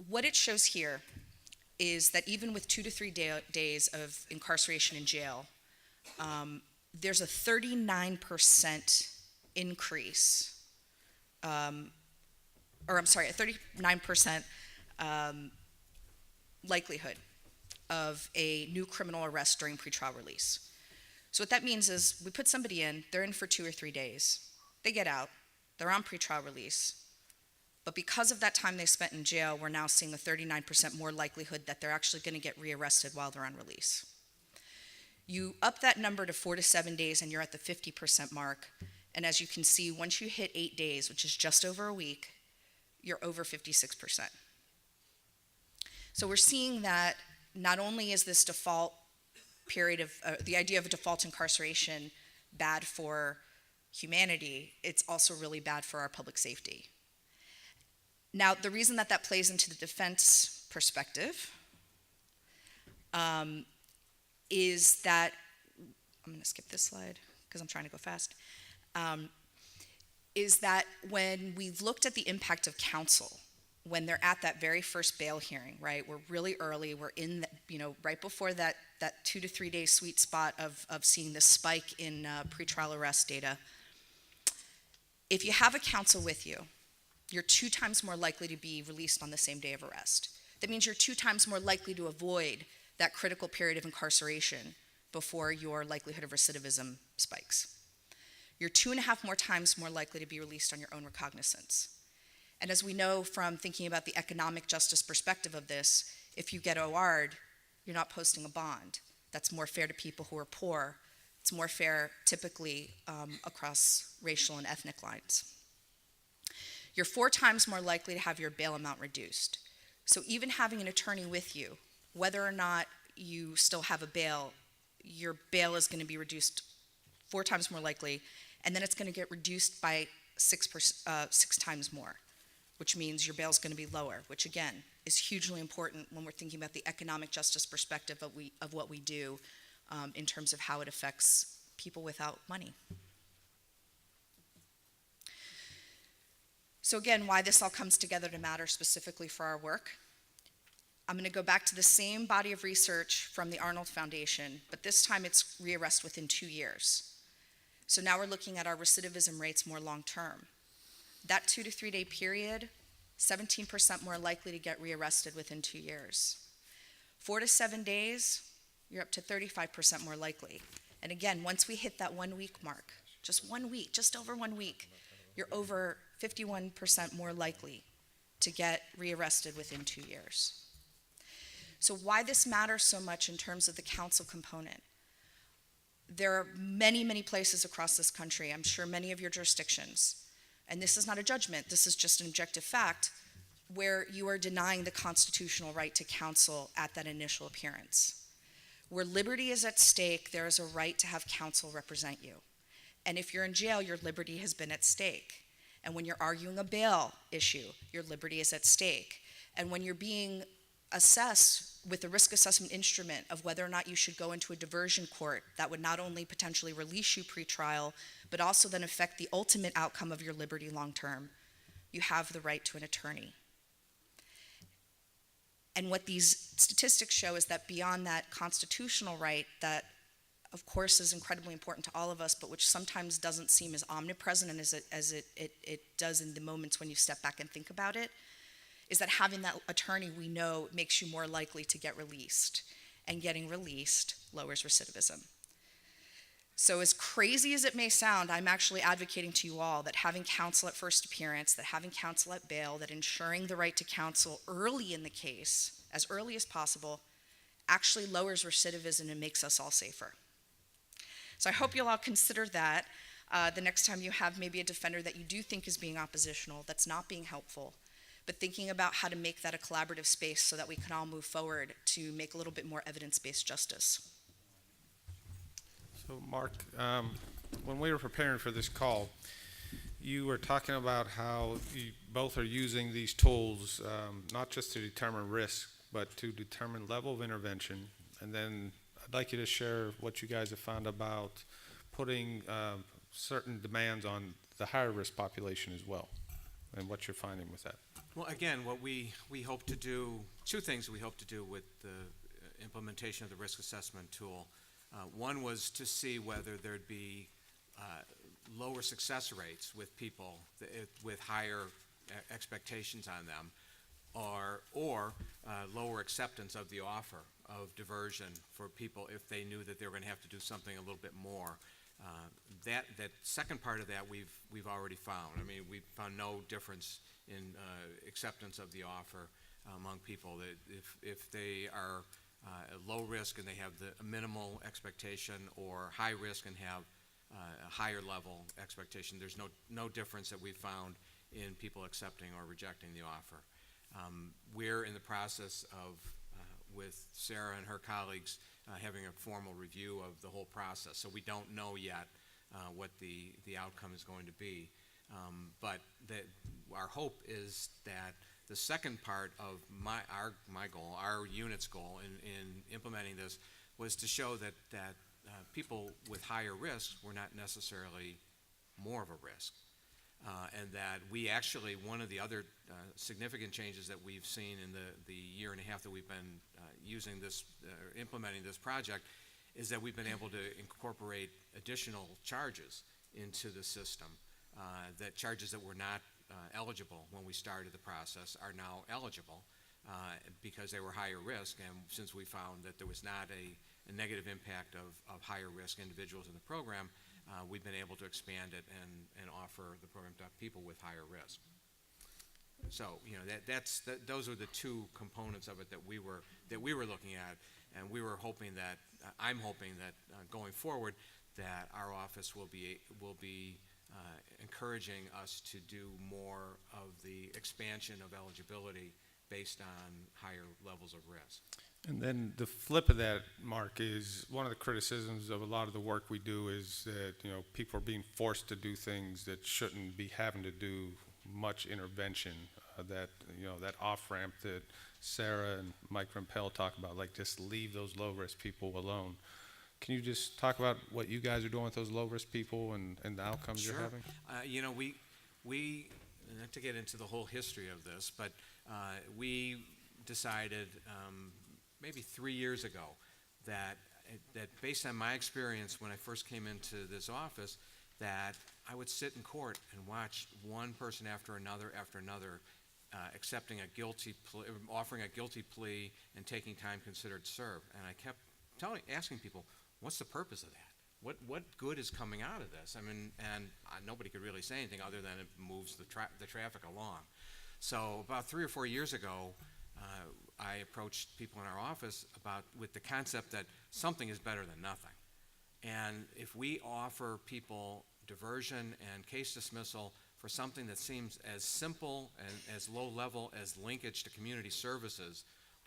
what it shows here is that even with 2 to 3 days of incarceration in jail, there's a 39% increase, a 39% likelihood of a new criminal arrest during pretrial release. So what that means is we put somebody in, they're in for 2 or 3 days, they get out, they're on pretrial release, but because of that time they spent in jail, we're now seeing a 39% more likelihood that they're actually going to get rearrested while they're on release. You up that number to 4 to 7 days and you're at the 50% mark, and as you can see, once you hit 8 days, which is just over a week, you're over 56%. So we're seeing that not only is this default period of, the idea of a default incarceration bad for humanity, it's also really bad for our public safety. Now, the reason that plays into the defense perspective is that, I'm going to skip this slide because I'm trying to go fast, is that when we've looked at the impact of counsel, when they're at that very first bail hearing, right, we're really early, we're in, right before that 2 to 3 day sweet spot of seeing the spike in pretrial arrest data. If you have a counsel with you, you're 2 times more likely to be released on the same day of arrest. That means you're 2 times more likely to avoid that critical period of incarceration before your likelihood of recidivism spikes. You're 2.5 more times more likely to be released on your own recognizance. And as we know from thinking about the economic justice perspective of this, if you get OR'd, you're not posting a bond. That's more fair to people who are poor. It's more fair typically across racial and ethnic lines. You're 4 times more likely to have your bail amount reduced. So even having an attorney with you, whether or not you still have a bail, your bail is going to be reduced 4 times more likely, and then it's going to get reduced by 6 times more, which means your bail is going to be lower, which again is hugely important when we're thinking about the economic justice perspective of what we do in terms of how it affects people without money. So again, why this all comes together to matter specifically for our work. I'm going to go back to the same body of research from the Arnold Foundation, but this time it's rearrest within 2 years. So now we're looking at our recidivism rates more long term. That 2 to 3 day period, 17% more likely to get rearrested within 2 years. 4 to 7 days, you're up to 35% more likely. And again, once we hit that 1 week mark, just 1 week, just over 1 week, you're over 51% more likely to get rearrested within 2 years. So why this matters so much in terms of the counsel component? There are many, many places across this country, I'm sure many of your jurisdictions, and this is not a judgment, this is just an objective fact, where you are denying the constitutional right to counsel at that initial appearance. Where liberty is at stake, there is a right to have counsel represent you. And if you're in jail, your liberty has been at stake. And when you're arguing a bail issue, your liberty is at stake. And when you're being assessed with the risk assessment instrument of whether or not you should go into a diversion court that would not only potentially release you pre-trial, but also then affect the ultimate outcome of your liberty long term, you have the right to an attorney. And what these statistics show is that beyond that constitutional right that of course is incredibly important to all of us, but which sometimes doesn't seem as omnipresent and as it does in the moments when you step back and think about it, is that having that attorney we know makes you more likely to get released, and getting released lowers recidivism. So as crazy as it may sound, I'm actually advocating to you all that having counsel at first appearance, that having counsel at bail, that ensuring the right to counsel early in the case, as early as possible, actually lowers recidivism and makes us all safer. So I hope you'll all consider that the next time you have maybe a defender that you do think is being oppositional, that's not being helpful, but thinking about how to make that a collaborative space so that we can all move forward to make a little bit more evidence-based justice. So Mark, when we were preparing for this call, you were talking about how you both are using these tools not just to determine risk, but to determine level of intervention. And then I'd like you to share what you guys have found about putting certain demands on the higher risk population as well, and what you're finding with that. Well, again, what we hope to do, two things we hope to do with the implementation of the risk assessment tool. One was to see whether there'd be lower success rates with people with higher expectations on them, or lower acceptance of the offer of diversion for people if they knew that they were going to have to do something a little bit more. That second part of that we've already found. I mean, we've found no difference in acceptance of the offer among people. That if they are low risk and they have a minimal expectation, or high risk and have a higher level expectation, there's no difference that we've found in people accepting or rejecting the offer. We're in the process of, with Sarah and her colleagues, having a formal review of the whole process. So we don't know yet what the outcome is going to be. But our hope is that the second part of my goal, our unit's goal in implementing this, was to show that people with higher risk were not necessarily more of a risk. And that we actually, one of the other significant changes that we've seen in the year and a half that we've been using this, implementing this project, is that we've been able to incorporate additional charges into the system. That charges that were not eligible when we started the process are now eligible because they were higher risk, and since we found that there was not a negative impact of higher risk individuals in the program, we've been able to expand it and offer the program to people with higher risk. So, you know, those are the two components of it that we were looking at, and we were hoping that I'm hoping that going forward that our office will be encouraging us to do more of the expansion of eligibility based on higher levels of risk. And then the flip of that, Mark, is one of the criticisms of a lot of the work we do is that, you know, people are being forced to do things that shouldn't be having to do much intervention. That, you know, that off-ramp that Sarah and Mike Rampell talk about, like just leave those low-risk people alone. Can you just talk about what you guys are doing with those low-risk people and the outcomes Sure. you're having? You know, we not to get into the whole history of this, but we decided maybe 3 years ago that based on my experience when I first came into this office, that I would sit in court and watch one person after another accepting a guilty plea, offering a guilty plea and taking time considered served. And I kept asking people, what's the purpose of that? What good is coming out of this? I mean, and nobody could really say anything other than it moves the traffic along. So about 3 or 4 years ago, I approached people in our office with the concept that something is better than nothing. And if we offer people diversion and case dismissal for something that seems as simple and as low level as linkage to community services,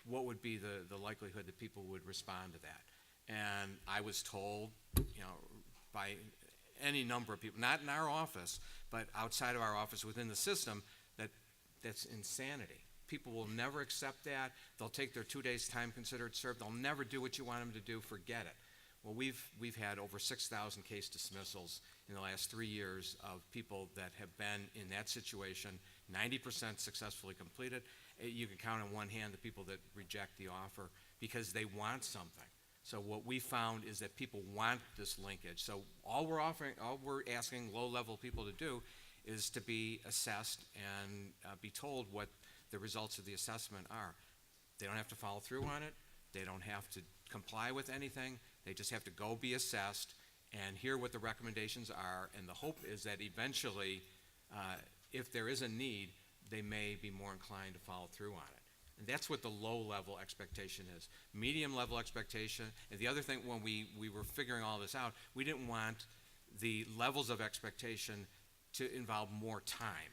what would be the likelihood that people would respond to that? And I was told, you know, by any number of people, not in our office, but outside of our office within the system, that that's insanity. People will never accept that. They'll take their 2 days time considered served. They'll never do what you want them to do. Forget it. Well, we've had over 6,000 case dismissals in the last 3 years of people that have been in that situation, 90% successfully completed. You can count on one hand the people that reject the offer because they want something. So what we found is that people want this linkage. So all we're asking low-level people to do is to be assessed and be told what the results of the assessment are. They don't have to follow through on it. They don't have to comply with anything. They just have to go be assessed and hear what the recommendations are. And the hope is that eventually, if there is a need, they may be more inclined to follow through on it. And that's what the low-level expectation is. Medium-level expectation, and the other thing, when we were figuring all this out, we didn't want the levels of expectation to involve more time.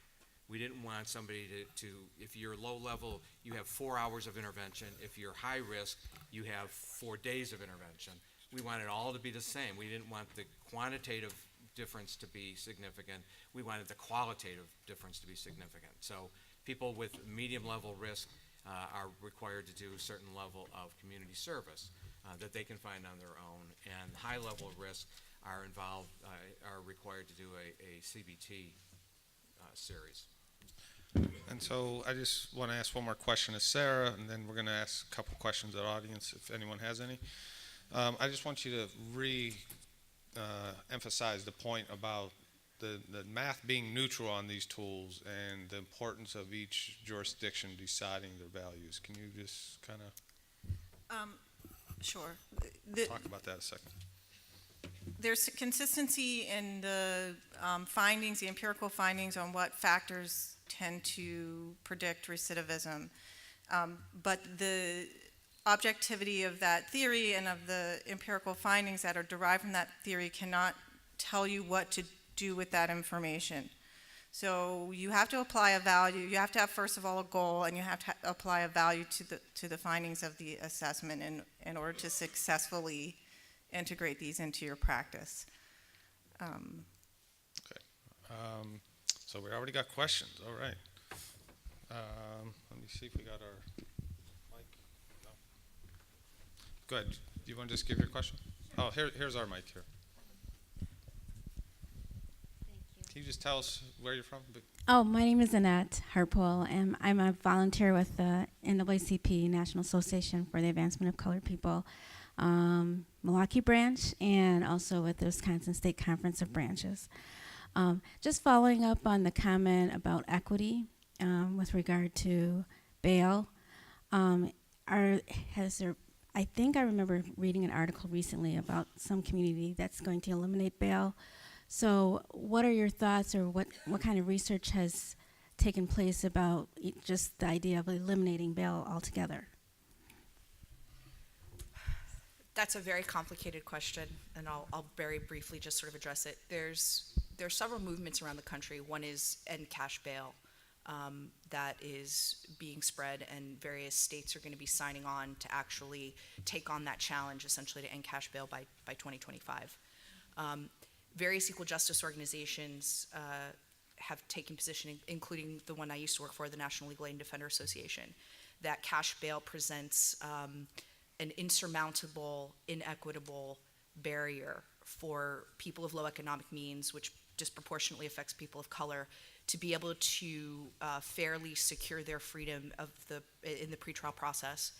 We didn't want somebody to if you're low-level, you have 4 hours of intervention. If you're high-risk, you have 4 days of intervention. We wanted it all to be the same. We didn't want the quantitative difference to be significant. We wanted the qualitative difference to be significant. So people with medium-level risk are required to do a certain level of community service that they can find on their own, and high level of risk are required to do a CBT series. And so I just want to ask one more question to Sarah, and then we're going to ask a couple questions to the audience if anyone has any. I just want you to emphasize the point about the math being neutral on these tools and the importance of each jurisdiction deciding their values. Can you just kind of Sure. talk about that a second? There's consistency in the findings, the empirical findings on what factors tend to predict recidivism. But the objectivity of that theory and of the empirical findings that are derived from that theory cannot tell you what to do with that information. So you have to apply a value. You have to have, first of all, a goal, and you have to apply a value to the findings of the assessment in order to successfully integrate these into your practice. So we already got questions. All right. Let me see if we got our mic. No. Go ahead. Do you want to just give your question? Oh, here's our mic here. Can you just tell us where you're from? Oh, my name is Annette Harpole, and I'm a volunteer with the NAACP, National Association for the Advancement of Colored People, Milwaukee branch, and also with the Wisconsin State Conference of Branches. Just following up on the comment about equity with regard to bail, I think I remember reading an article recently about some community that's going to eliminate bail. So what are your thoughts, or what kind of research has taken place about just the idea of eliminating bail altogether? That's a very complicated question, and I'll very briefly just sort of address it. There's several movements around the country. One is end cash bail that is being spread, and various states are going to be signing on to actually take on that challenge, essentially to end cash bail by 2025. Various equal justice organizations have taken position, including the one I used to work for, the National Legal Aid and Defender Association, that cash bail presents an insurmountable, inequitable barrier for people of low economic means, which disproportionately affects people of color, to be able to fairly secure their freedom in the pretrial process,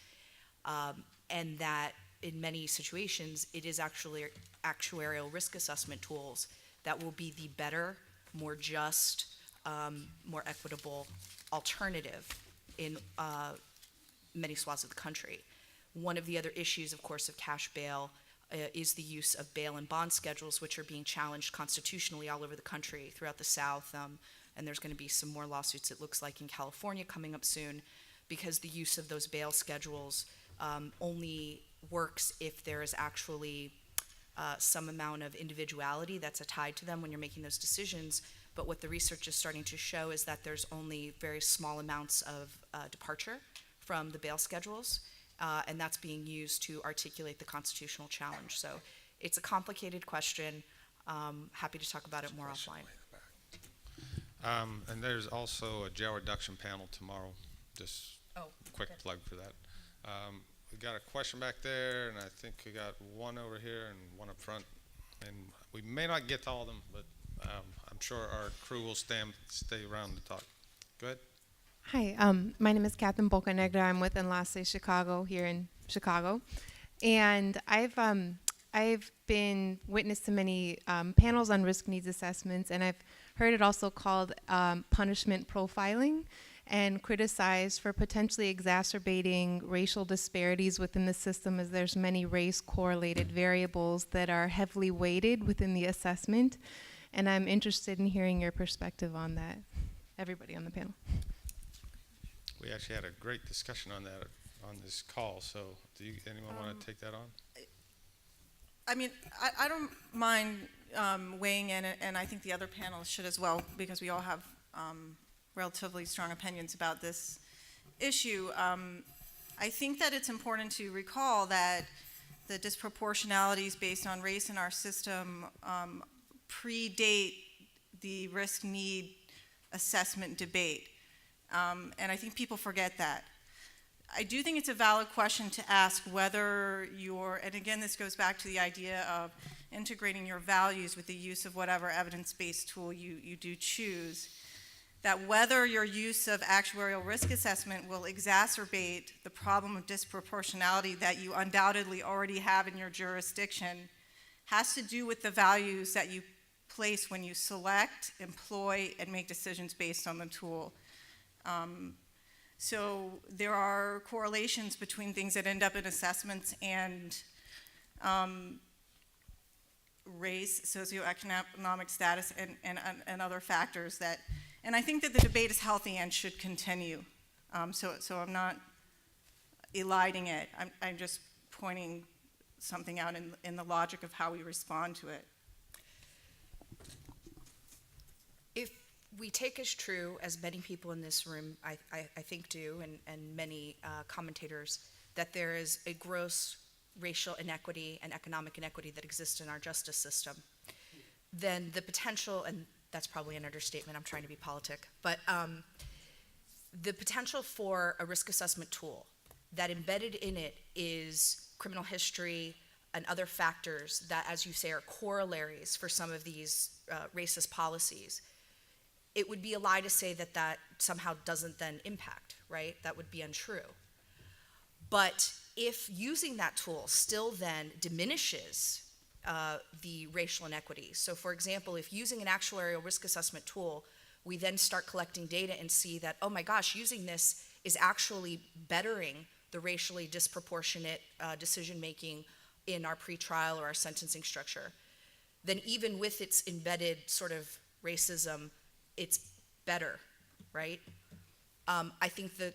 and that in many situations it is actually actuarial risk assessment tools that will be the better, more just, more equitable alternative in many swaths of the country. One of the other issues, of course, of cash bail is the use of bail and bond schedules, which are being challenged constitutionally all over the country, throughout the South, and there's going to be some more lawsuits, it looks like, in California coming up soon, because the use of those bail schedules only works if there is actually some amount of individuality that's tied to them when you're making those decisions. But what the research is starting to show is that there's only very small amounts of departure from the bail schedules, and that's being used to articulate the constitutional challenge. So it's a complicated question. Happy to talk about it more offline. And there's also a jail reduction panel tomorrow. Just quick plug for that. We got a question back there, and I think we got one over here and one up front. And we may not get to all of them, but I'm sure our crew will stay around to talk. Go ahead. Hi, my name is Catherine Bocanegra. I'm with Enlace Chicago here in Chicago. And I've been witness to many panels on risk needs assessments, and I've heard it also called punishment profiling, and criticized for potentially exacerbating racial disparities within the system, as there's many race-correlated variables that are heavily weighted within the assessment. And I'm interested in hearing your perspective on that, everybody on the panel. We actually had a great discussion on that on this call, so anyone want to take that on? I mean, I don't mind weighing in, and I think the other panelists should as well, because we all have relatively strong opinions about this issue. I think that it's important to recall that the disproportionalities based on race in our system predate the risk need assessment debate. And I think people forget that. I do think it's a valid question to ask whether and again, this goes back to the idea of integrating your values with the use of whatever evidence-based tool you do choose. that whether your use of actuarial risk assessment will exacerbate the problem of disproportionality that you undoubtedly already have in your jurisdiction has to do with the values that you place when you select, employ, and make decisions based on the tool. So there are correlations between things that end up in assessments and race, socioeconomic status, and other factors that, and I think that the debate is healthy and should continue. So I'm not eliding it. I'm just pointing something out in the logic of how we respond to it. If we take as true, as many people in this room I think do, and many commentators, that there is a gross racial inequity and economic inequity that exists in our justice system, then the potential, and that's probably an understatement, I'm trying to be politic, but the potential for a risk assessment tool that embedded in it is criminal history and other factors that, as you say, are corollaries for some of these racist policies, it would be a lie to say that that somehow doesn't then impact, right? That would be untrue. But if using that tool still then diminishes the racial inequity, so for example, if using an actuarial risk assessment tool, we then start collecting data and see that, oh my gosh, using this is actually bettering the racially disproportionate decision-making in our pretrial or our sentencing structure, then even with its embedded sort of racism, it's better, right? I think the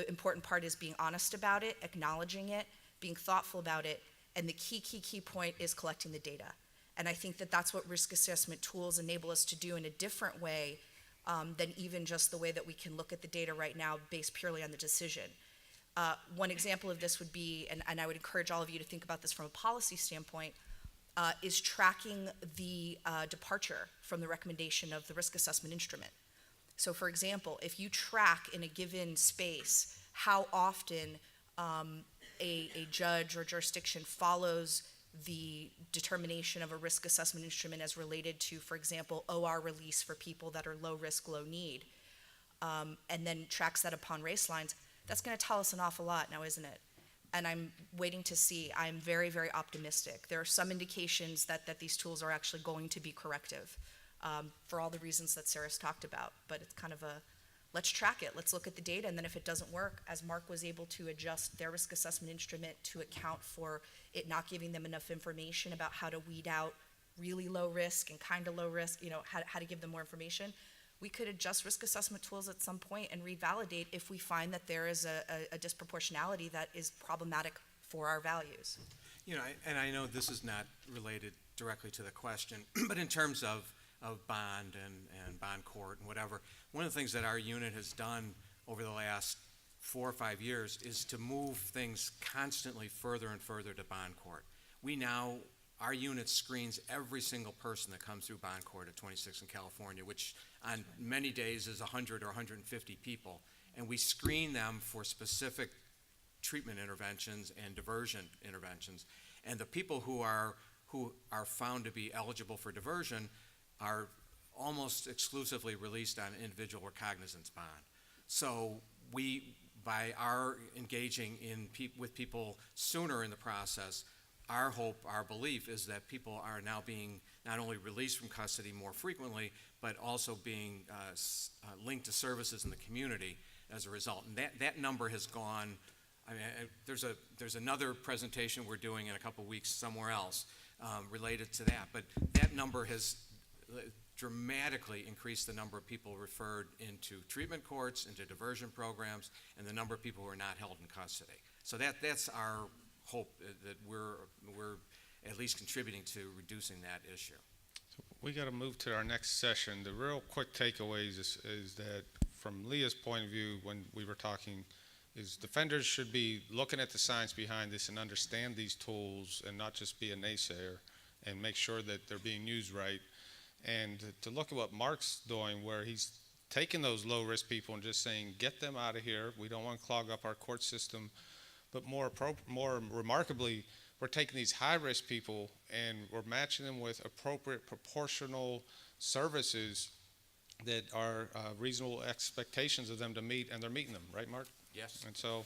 important part is being honest about it, acknowledging it, being thoughtful about it, and the key point is collecting the data. And I think that that's what risk assessment tools enable us to do in a different way than even just the way that we can look at the data right now based purely on the decision. One example of this would be, and I would encourage all of you to think about this from a policy standpoint, is tracking the departure from the recommendation of the risk assessment instrument. So for example, if you track in a given space how often a judge or jurisdiction follows the determination of a risk assessment instrument as related to, for example, OR release for people that are low risk, low need, and then tracks that upon race lines, that's going to tell us an awful lot now, isn't it? And I'm waiting to see. I'm very, very optimistic. There are some indications that these tools are actually going to be corrective for all the reasons that Sarah's talked about. But it's kind of a, let's track it. Let's look at the data. And then if it doesn't work, as Mark was able to adjust their risk assessment instrument to account for it not giving them enough information about how to weed out really low risk and kind of low risk, how to give them more information, we could adjust risk assessment tools at some point and revalidate if we find that there is a disproportionality that is problematic for our values. And I know this is not related directly to the question, but in terms of bond and bond court and whatever, one of the things that our unit has done over the last 4 or 5 years is to move things constantly further and further to bond court. Our unit screens every single person that comes through bond court at 26 in California, which on many days is 100 or 150 people, and we screen them for specific treatment interventions and diversion interventions. And the people who are found to be eligible for diversion are almost exclusively released on individual recognizance bond. So by our engaging with people sooner in the process, our hope, our belief is that people are now being not only released from custody more frequently, but also being linked to services in the community as a result. And that number has gone, there's another presentation we're doing in a couple weeks somewhere else related to that, but that number has dramatically increased the number of people referred into treatment courts, into diversion programs, and the number of people who are not held in custody. So that's our hope, that we're at least contributing to reducing that issue. So we got to move to our next session. The real quick takeaways is that from Leah's point of view, when we were talking, is defenders should be looking at the science behind this and understand these tools and not just be a naysayer, and make sure that they're being used right. And to look at what Mark's doing, where he's taking those low-risk people and just saying, get them out of here. We don't want to clog up our court system. But more remarkably, we're taking these high-risk people and we're matching them with appropriate proportional services that are reasonable expectations of them to meet, and they're meeting them, right, Mark? Yes. And so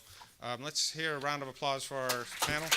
let's hear a round of applause for our panel.